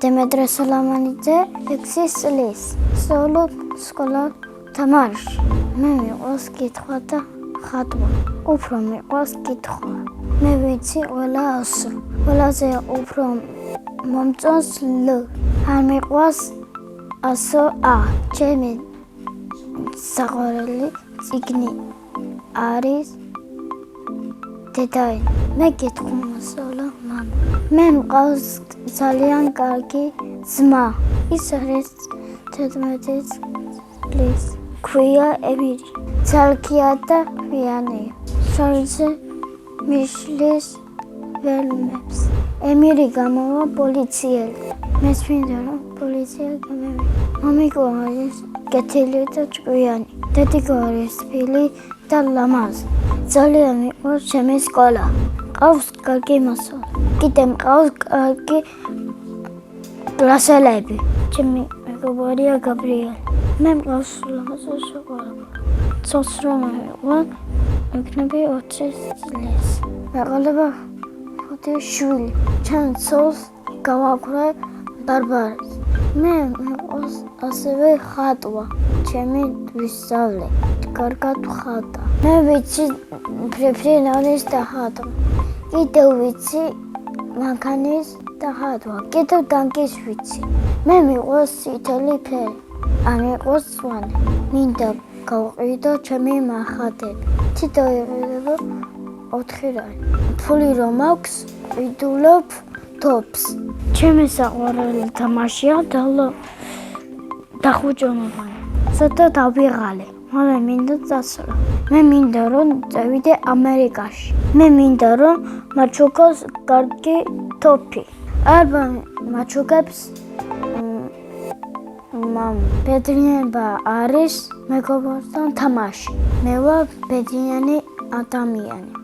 დემეტრე სოლომონიძე 6 წლის. სწავლობ სკოლა თამარში. მე მიყვარს კითხვა და ხატვა. უფრო მიყვარს კითხვა. მე ვიცი ყველა ასო. ყველაზე უფრო მომწონს ლ. არ მიყვარს ასო ა. ჩემი საყვარელი წიგნი არის დედაენა. მე კითხვა მოსწავლა მამა. მე მყავს ძალიან კარგი ძმა. ის არის 11 წლის. ქვია ემირი. ცალკეა და ქვიანია. შორზე მიშლის ველმებს. ემირი გამოვა პოლიციელი. მე მინდა რომ პოლიცია გამევიდა. მამიკო არის კეთილი და ჭკვიანი. დედიკო არის თბილი და ლამაზი. ძალიან მიყვარს ჩემი სკოლა. მყავს კარგი მასწავლებელი. კიდე მყავს კარგი კლასელები. ჩემი მეგობარია გაბრიელი. მე მყავს ლამაზი შოკოლადი. ცოტა რომ ვიყავ, იქნები 20 წლის. მეყოლებოდა 5 შვილი. ჩემ ცოლს გავაქვე ბარბარეს. მე მყავს ასევე ხატვა. ჩემი ვისწავლე. კარგად ხატა. მე ვიცი ფრიფრინონის დახატვა. კიდევ ვიცი მანქანის დახატვა. კიდევ ტანკის ვიცი. მე მიყვარს წითელი ფერი. არ მიყვარს სვანი. მინდა გავყიდო ჩემი მახატები. თითო იყიდება 4 რალი. ფული რომ აქვს, ვიდულობ თოფს. ჩემი საყვარელი თამაშია დახუჭომა. ცოტა დავიღალე. მაგრამ მინდა წასვლა. მე მინდა რომ წავიდე ამერიკაში. მე მინდა რომ მაჩუკოს კარგი თოფი. ალბა მაჩუკებს ბედნიერება არის მეგობრებთან თამაში. მე ვარ ბედნიანი ადამიანი.